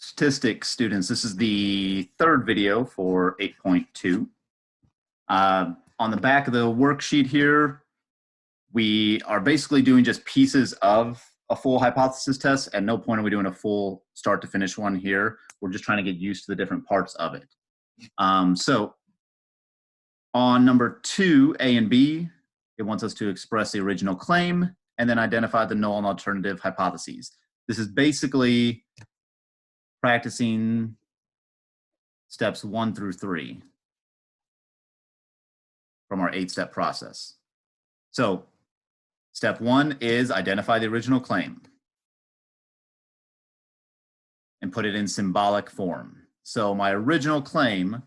Statistics students, this is the third video for 8.2. On the back of the worksheet here, we are basically doing just pieces of a full hypothesis test. At no point are we doing a full start to finish one here. We're just trying to get used to the different parts of it. So on number 2, A and B, it wants us to express the original claim and then identify the null and alternative hypotheses. This is basically practicing steps 1 through 3 from our 8-step process. So step 1 is identify the original claim and put it in symbolic form. So my original claim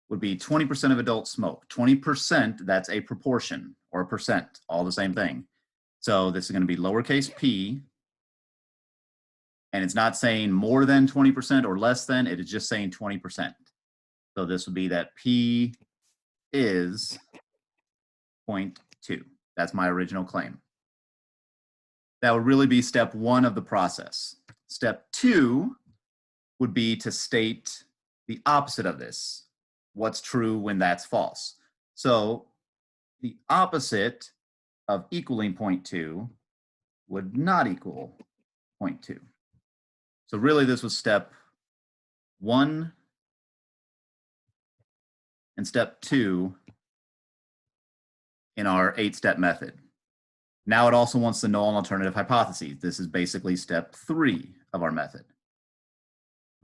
would be 20% of adults smoke. 20%, that's a proportion or a percent, all the same thing. So this is going to be lowercase p, and it's not saying more than 20% or less than, it is just saying 20%. So this would be that p is 0.2. That's my original claim. That would really be step 1 of the process. Step 2 would be to state the opposite of this. What's true when that's false. So the opposite of equaling 0.2 would not equal 0.2. So really this was step 1 and step 2 in our 8-step method. Now it also wants the null and alternative hypotheses. This is basically step 3 of our method.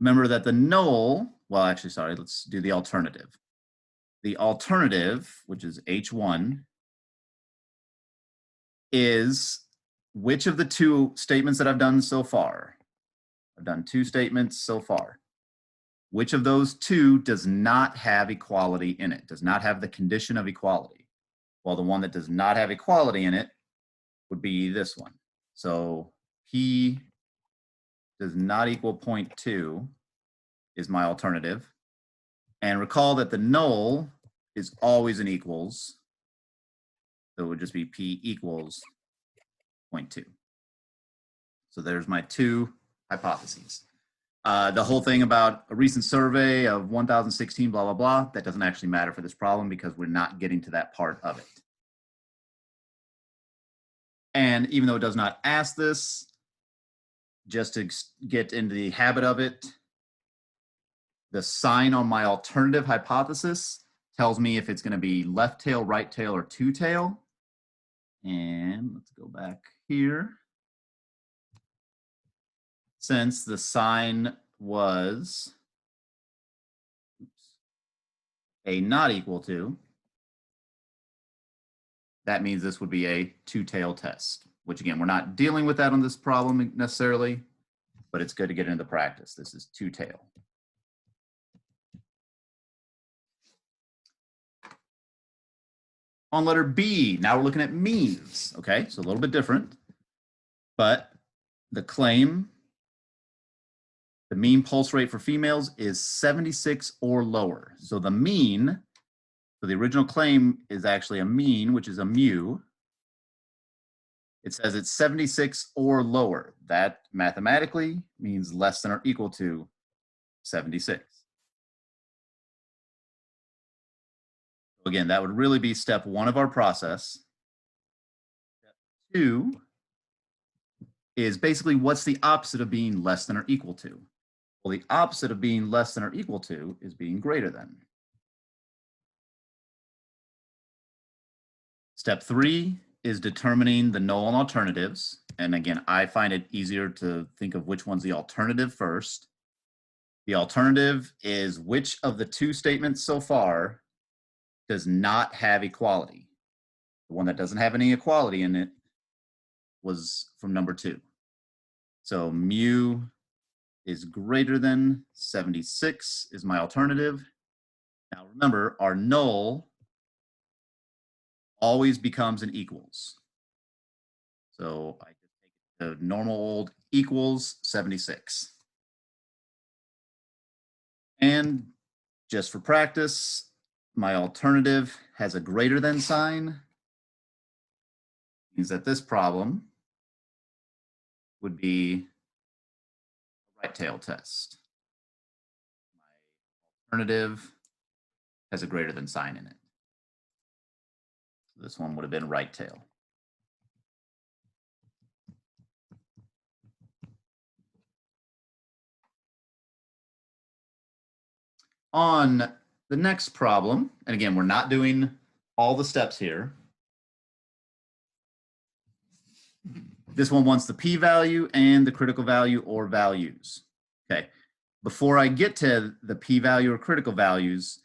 Remember that the null, well, actually, sorry, let's do the alternative. The alternative, which is H1, is which of the 2 statements that I've done so far? I've done 2 statements so far. Which of those 2 does not have equality in it, does not have the condition of equality? Well, the one that does not have equality in it would be this one. So P does not equal 0.2 is my alternative. And recall that the null is always an equals. So it would just be P equals 0.2. So there's my 2 hypotheses. The whole thing about a recent survey of 1016, blah, blah, blah, that doesn't actually matter for this problem because we're not getting to that part of it. And even though it does not ask this, just to get into the habit of it, the sign on my alternative hypothesis tells me if it's going to be left tail, right tail, or two tail. And let's go back here. Since the sign was a not equal to, that means this would be a two-tail test, which again, we're not dealing with that on this problem necessarily, but it's good to get into practice. This is two-tail. On letter B, now we're looking at means, okay? So a little bit different, but the claim, the mean pulse rate for females is 76 or lower. So the mean, so the original claim is actually a mean, which is a mu. It says it's 76 or lower. That mathematically means less than or equal to 76. Again, that would really be step 1 of our process. Step 2 is basically what's the opposite of being less than or equal to? Well, the opposite of being less than or equal to is being greater than. Step 3 is determining the null and alternatives. And again, I find it easier to think of which one's the alternative first. The alternative is which of the 2 statements so far does not have equality. The one that doesn't have any equality in it was from number 2. So mu is greater than 76 is my alternative. Now remember, our null always becomes an equals. So I just take the normal old equals 76. And just for practice, my alternative has a greater than sign. Means that this problem would be right tail test. My alternative has a greater than sign in it. So this one would have been right tail. On the next problem, and again, we're not doing all the steps here. This one wants the p-value and the critical value or values. Okay, before I get to the p-value or critical values,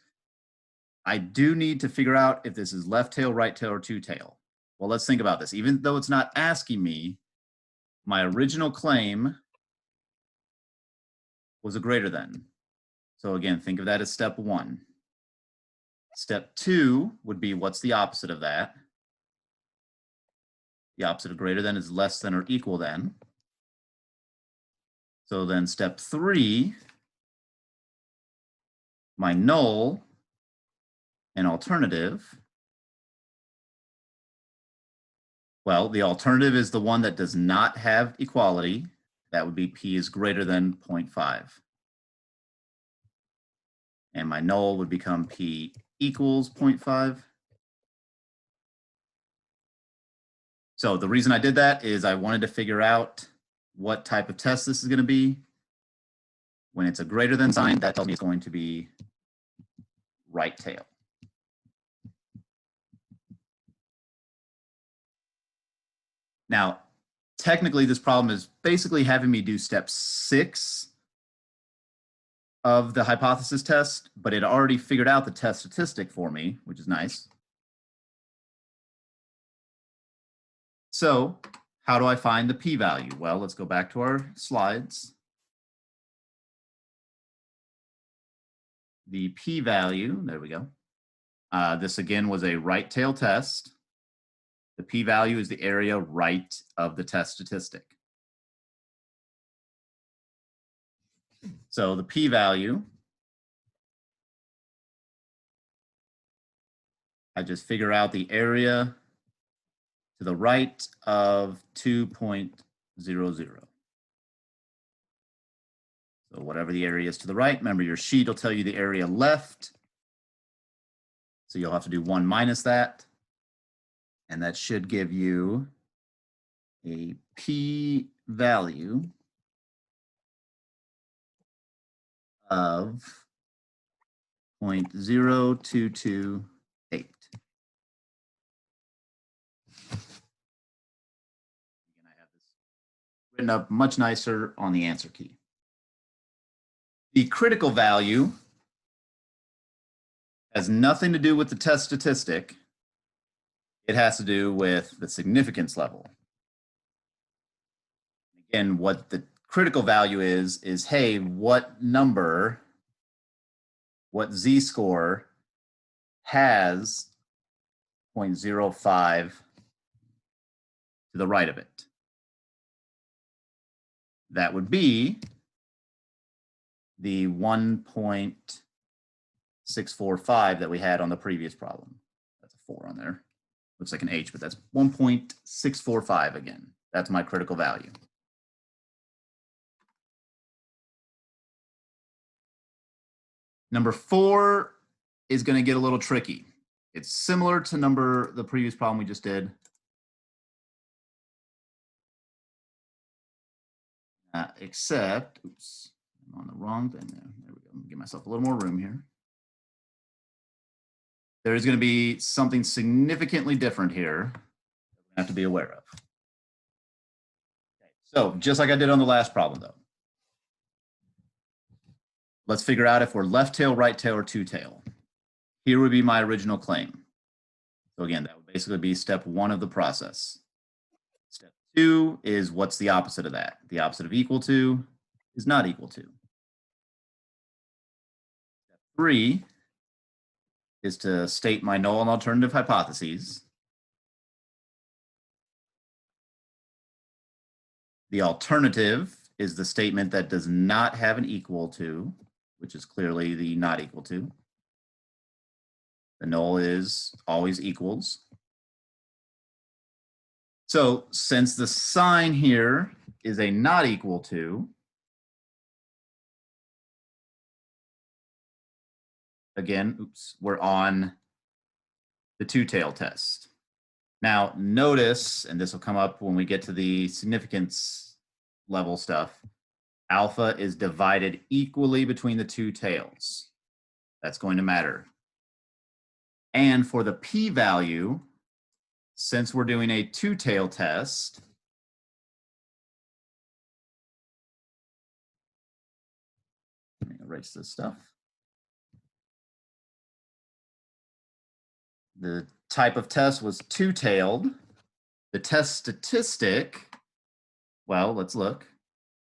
I do need to figure out if this is left tail, right tail, or two tail. Well, let's think about this. Even though it's not asking me, my original claim was a greater than. So again, think of that as step one. Step two would be, what's the opposite of that? The opposite of greater than is less than or equal than. So then step three, my null and alternative. Well, the alternative is the one that does not have equality. That would be p is greater than 0.5. And my null would become p equals 0.5. So the reason I did that is I wanted to figure out what type of test this is going to be. When it's a greater than sign, that tells me it's going to be right tail. Now, technically, this problem is basically having me do step 6 of the hypothesis test, but it already figured out the test statistic for me, which is nice. So how do I find the p-value? Well, let's go back to our slides. The p-value, there we go. This again was a right tail test. The p-value is the area right of the test statistic. So the p-value, I just figure out the area to the right of 2.00. So whatever the area is to the right, remember your sheet will tell you the area left. So you'll have to do 1 minus that. And that should give you a p-value of 0.0228. I have this written up much nicer on the answer key. The critical value has nothing to do with the test statistic. It has to do with the significance level. Again, what the critical value is hey, what number, what z-score has 0.05 to the right of it? That would be the 1.645 that we had on the previous problem. That's a 4 on there. Looks like an H, but that's 1.645 again. That's my critical value. Number 4 is going to get a little tricky. It's similar to the previous problem we just did. Except, oops, I'm on the wrong thing there. There we go. Give myself a little more room here. There is going to be something significantly different here that we have to be aware of. Okay, so just like I did on the last problem, though, let's figure out if we're left tail, right tail, or two tail. Here would be my original claim. So again, that would basically be step 1 of the process. Step 2 is what's the opposite of that? The opposite of equal to is not equal to. Step 3 is to state my null and alternative hypotheses. The alternative is the statement that does not have an equal to, which is clearly the not equal to. The null is always equals. So since the sign here is a not equal to, again, oops, we're on the two-tailed test. Now notice, and this will come up when we get to the significance level stuff, alpha is divided equally between the two tails. That's going to matter. And for the p-value, since we're doing a two-tailed test, let me erase this stuff. The type of test was two-tailed. The test statistic, well, let's look.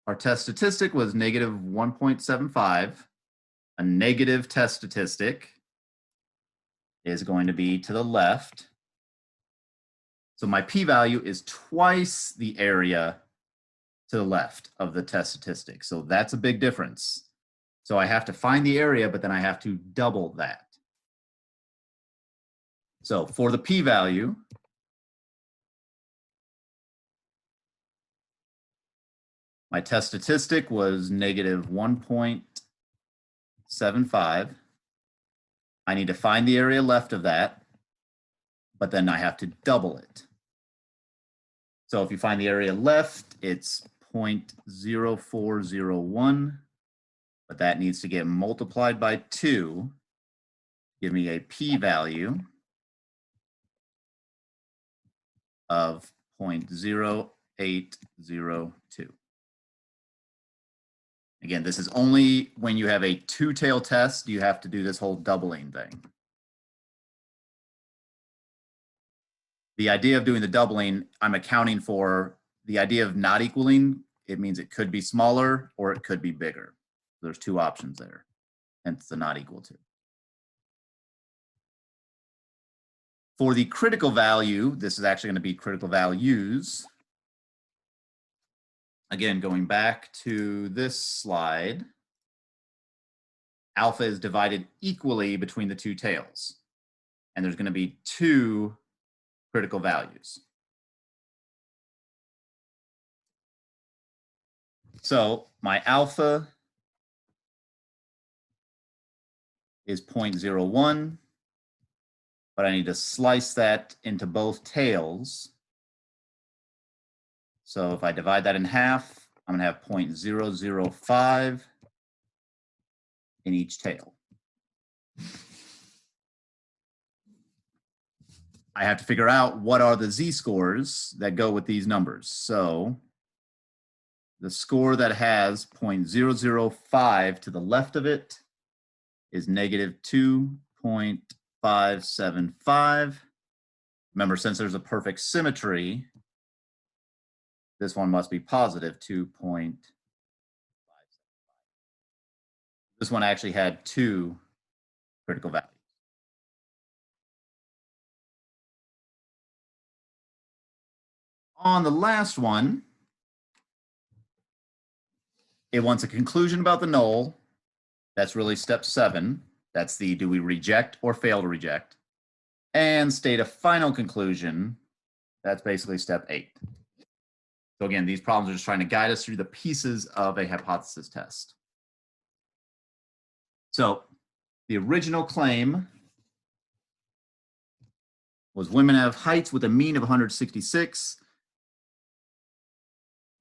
Our test statistic was negative 1.75. A negative test statistic is going to be to the left. So my p-value is twice the area to the left of the test statistic. So that's a big difference. So I have to find the area, but then I have to double that. So for the p-value, my test statistic was negative 1.75. I need to find the area left of that, but then I have to double it. So if you find the area left, it's 0.0401, but that needs to get multiplied by 2, give me a p-value of 0.0802. Again, this is only when you have a two-tailed test, you have to do this whole doubling thing. The idea of doing the doubling, I'm accounting for the idea of not equaling. It means it could be smaller or it could be bigger. There's two options there, hence the not equal to. For the critical value, this is actually going to be critical values. Again, going back to this slide, alpha is divided equally between the two tails. And there's going to be two critical values. So my alpha is 0.01, but I need to slice that into both tails. So if I divide that in half, I'm going to have 0.005 in each tail. I have to figure out what are the z-scores that go with these numbers. So the score that has 0.005 to the left of it is negative 2.575. Remember, since there's a perfect symmetry, this one must be positive 2.575. This one actually had two critical values. On the last one, it wants a conclusion about the null. That's really step 7. That's the do we reject or fail to reject. And state a final conclusion. That's basically step 8. So again, these problems are just trying to guide us through the pieces of a hypothesis test. So the original claim was women have heights with a mean of 166.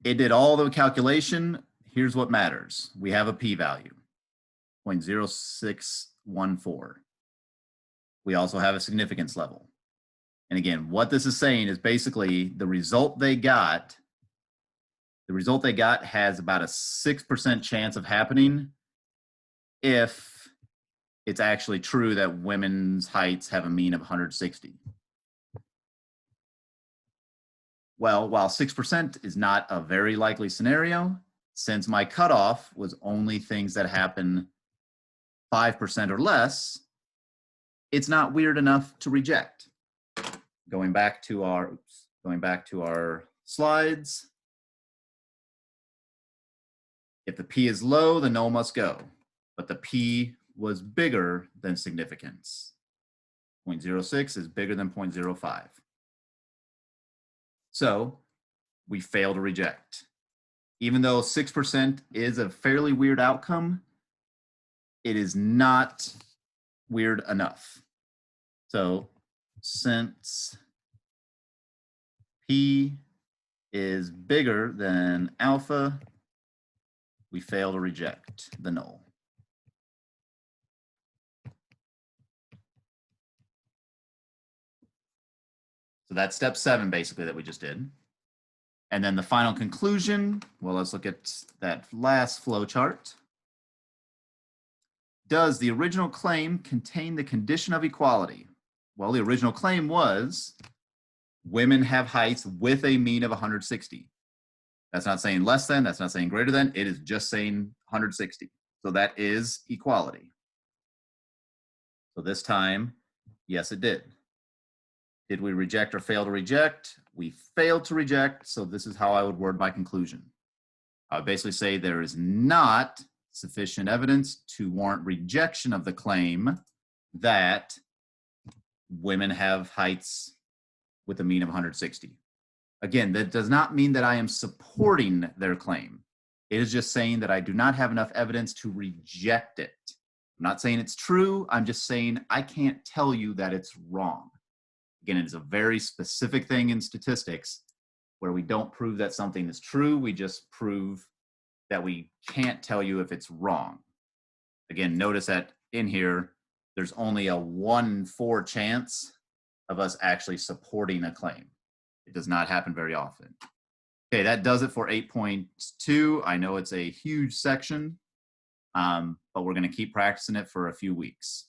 It did all the calculation. Here's what matters. We have a p-value, 0.0614. We also have a significance level. And again, what this is saying is basically the result they got has about a 6% chance of happening if it's actually true that women's heights have a mean of 160. Well, while 6% is not a very likely scenario, since my cutoff was only things that happen 5% or less, it's not weird enough to reject. Going back to our slides. If the p is low, the null must go, but the p was bigger than significance. 0.06 is bigger than 0.05. So we fail to reject. Even though 6% is a fairly weird outcome, it is not weird enough. So since P is bigger than alpha, we fail to reject the null. So that's step 7 basically that we just did. And then the final conclusion, well, let's look at that last flow chart. Does the original claim contain the condition of equality? Well, the original claim was women have heights with a mean of 160. That's not saying less than, that's not saying greater than, it is just saying 160. So that is equality. So this time, yes, it did. Did we reject or fail to reject? We failed to reject, so this is how I would word my conclusion. I would basically say there is not sufficient evidence to warrant rejection of the claim that women have heights with a mean of 160. Again, that does not mean that I am supporting their claim. It is just saying that I do not have enough evidence to reject it. I'm not saying it's true, I'm just saying I can't tell you that it's wrong. Again, it is a very specific thing in statistics where we don't prove that something is true, we just prove that we can't tell you if it's wrong. Again, notice that in here, there's only a 1 in 4 chance of us actually supporting a claim. It does not happen very often. Okay, that does it for 8.2. I know it's a huge section, but we're going to keep practicing it for a few weeks.